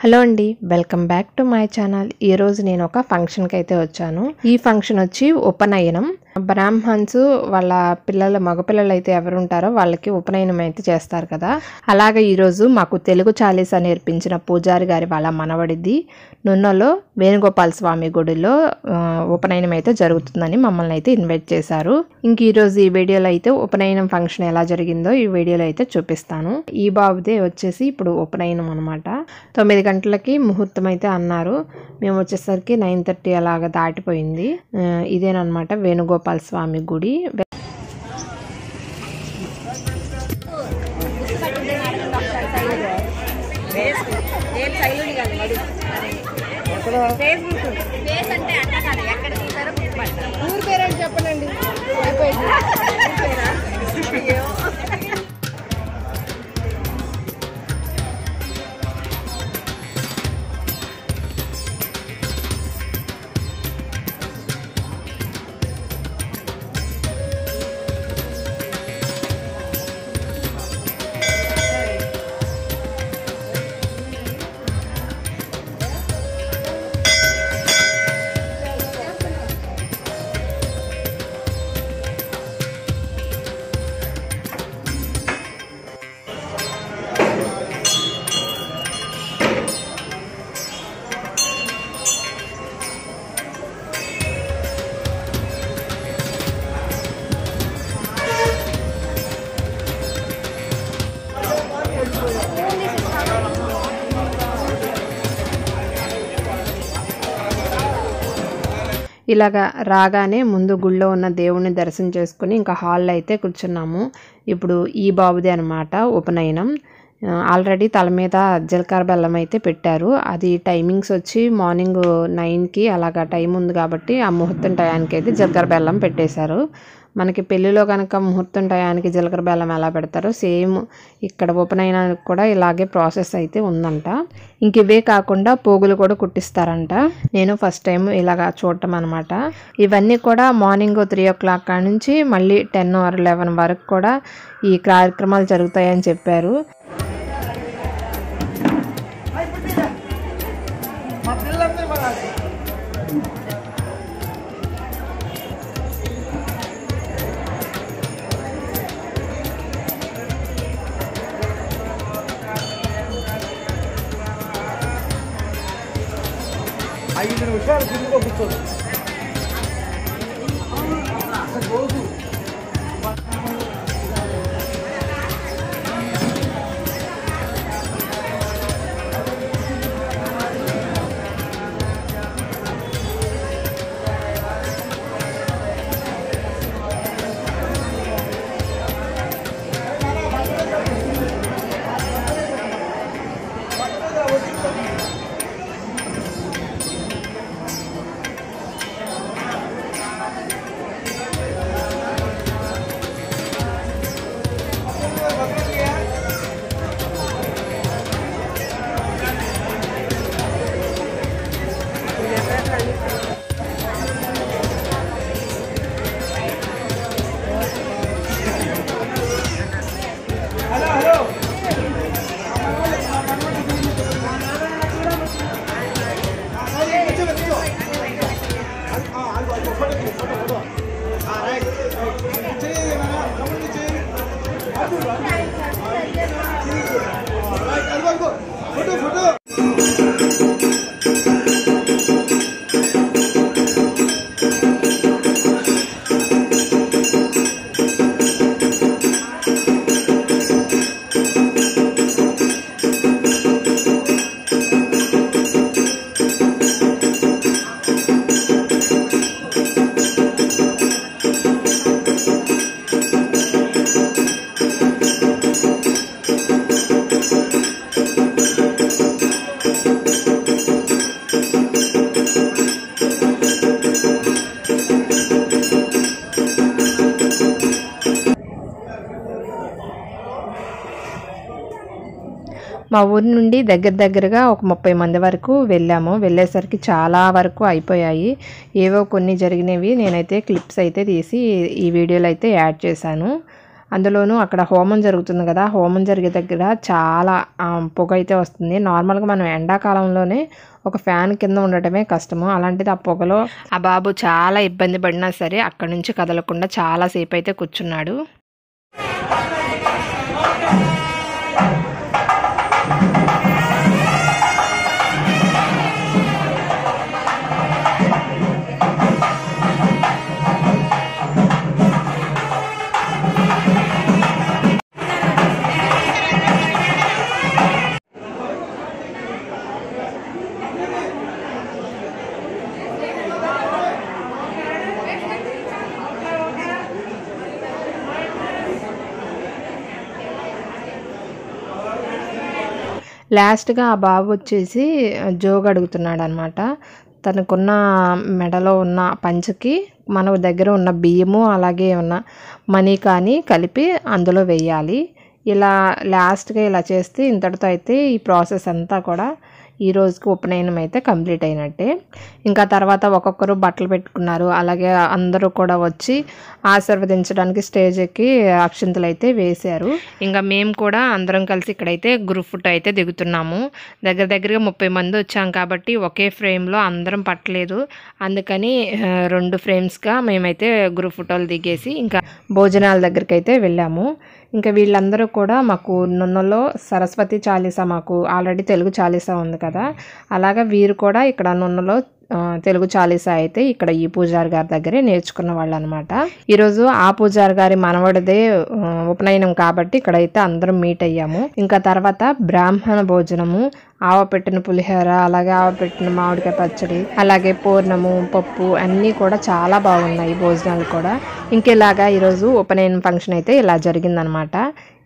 Hello అండి, welcome back to my channel. ఈరోజు నేను ఒక ఫంక్షన్కి అయితే వచ్చాను. ఈ ఫంక్షన్ వచ్చి ఉపనయనం. బ్రాహ్మణ్స్ వాళ్ళ మగపిల్లలు అయితే ఎవరు ఉంటారో వాళ్ళకి ఉపనయనం అయితే చేస్తారు కదా. అలాగే ఈరోజు మాకు తెలుగు చాలీసా నేర్పించిన పూజారి గారి వాళ్ళ మనవడిది నున్నలో వేణుగోపాల స్వామి గుడిలో ఉపనయనం అయితే జరుగుతుందని మమ్మల్ని అయితే ఇన్వైట్ చేశారు. ఇంక ఈరోజు ఈ వీడియోలో అయితే ఉపనయనం ఫంక్షన్ ఎలా జరిగిందో ఈ వీడియోలో అయితే చూపిస్తాను. ఈ బాబుదే వచ్చేసి ఇప్పుడు ఉపనయనం అనమాట. 9 గంటలకి ముహూర్తం అయితే అన్నారు. మేము వచ్చేసరికి 9:30 అలాగా దాటిపోయింది. ఇదేనమాట వేణుగోపాల స్వామి గుడి. ఊరు పేరేంటి చెప్పనండి. ఇలాగా రాగానే ముందు గుళ్ళో ఉన్న దేవుణ్ణి దర్శనం చేసుకుని ఇంకా హాల్లో అయితే కూర్చున్నాము. ఇప్పుడు ఈ బాబుదే అనమాట ఉపనయనం. ఆల్రెడీ తల మీద జీలకర్ర బెల్లం అయితే పెట్టారు. అది టైమింగ్స్ వచ్చి మార్నింగ్ 9కి అలాగా టైం ఉంది కాబట్టి ఆ ముహూర్తం టయానికి అయితే జీలకర్ర బెల్లం పెట్టేశారు. మనకి పెళ్లిలో కనుక ముహూర్తం టయానికి జీలకర్ర బెల్లం ఎలా పెడతారో సేమ్ ఇక్కడ ఉపనయనానికి కూడా ఇలాగే ప్రాసెస్ అయితే ఉందంట. ఇంక ఇవే కాకుండా పోగులు కూడా కుట్టిస్తారంట. నేను ఫస్ట్ టైం ఇలాగా చూడటం అనమాట. ఇవన్నీ కూడా మార్నింగ్ 3 o'clock కాడ నుంచి మళ్ళీ 10 or 11 వరకు కూడా ఈ కార్యక్రమాలు జరుగుతాయని చెప్పారు. మా ఊరి నుండి దగ్గరగా ఒక 30 మంది వరకు వెళ్ళాము. వెళ్ళేసరికి చాలా వరకు అయిపోయాయి. ఏవో కొన్ని జరిగినవి నేనైతే క్లిప్స్ అయితే తీసి ఈ వీడియోలో అయితే యాడ్ చేశాను. అందులోనూ అక్కడ హోమం జరుగుతుంది కదా, హోమం జరిగే దగ్గర చాలా పొగ అయితే వస్తుంది. నార్మల్గా మనం ఎండాకాలంలోనే ఒక ఫ్యాన్ కింద ఉండటమే కష్టము, అలాంటిది ఆ పొగలో ఆ బాబు చాలా ఇబ్బంది పడినా సరే అక్కడి నుంచి కదలకుండా చాలాసేపు అయితే కూర్చున్నాడు. లాస్ట్గా ఆ బాబు వచ్చేసి జోగు అడుగుతున్నాడు అనమాట. తనకున్న మెడలో ఉన్న పంచకి మన దగ్గర ఉన్న బియ్యము అలాగే ఉన్న మనీ కానీ కలిపి అందులో వేయాలి. ఇలా లాస్ట్గా ఇలా చేస్తే ఇంతటితో అయితే ఈ ప్రాసెస్ అంతా కూడా ఈ రోజుకి ఉపనయనం అయితే కంప్లీట్ అయినట్టే. ఇంకా తర్వాత ఒక్కొక్కరు బట్టలు పెట్టుకున్నారు. అలాగే అందరూ కూడా వచ్చి ఆశీర్వదించడానికి స్టేజ్ ఎక్కి అక్షింతలు అయితే వేశారు. ఇంకా మేము కూడా అందరం కలిసి ఇక్కడైతే గ్రూప్ ఫోటో అయితే దిగుతున్నాము. దగ్గరగా 30 మంది వచ్చాం కాబట్టి ఒకే ఫ్రేమ్లో అందరం పట్టలేదు. అందుకని 2 ఫ్రేమ్స్గా మేమైతే గ్రూప్ ఫోటోలు దిగేసి ఇంకా భోజనాల దగ్గరికి అయితే వెళ్ళాము. ఇంకా వీళ్ళందరూ కూడా మాకు నున్నలో సరస్వతి చాలీసా, మాకు ఆల్రెడీ తెలుగు చాలీసా ఉంది కదా, అలాగా వీరు కూడా ఇక్కడ నున్నలో తెలుగు చాలీసా అయితే ఇక్కడ ఈ పూజారి గారి దగ్గరే నేర్చుకున్న వాళ్ళు అనమాట. ఈరోజు ఆ పూజారి గారి మనవడిదే ఉపనయనం కాబట్టి ఇక్కడైతే అందరం మీట్ అయ్యాము. ఇంకా తర్వాత బ్రాహ్మణ భోజనము, ఆవ పెట్టిన పులిహోర, అలాగే ఆవ పెట్టిన మామిడికాయ పచ్చడి, అలాగే పూర్ణము, పప్పు అన్నీ కూడా చాలా బాగున్నాయి భోజనాలు కూడా. ఇంకెలాగా ఈరోజు ఉపనయనం ఫంక్షన్ అయితే ఇలా జరిగిందనమాట.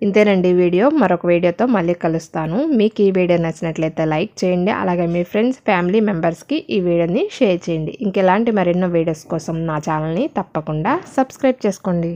ఇంతేనండి వీడియో. మరొక వీడియోతో మళ్ళీ కలుస్తాను. మీకు ఈ వీడియో నచ్చినట్లయితే లైక్ చేయండి. అలాగే మీ ఫ్రెండ్స్, ఫ్యామిలీ మెంబర్స్కి ఈ వీడియోని షేర్ చేయండి. ఇంకెలాంటి మరెన్నో వీడియోస్ కోసం నా ఛానల్ని తప్పకుండా సబ్స్క్రైబ్ చేసుకోండి.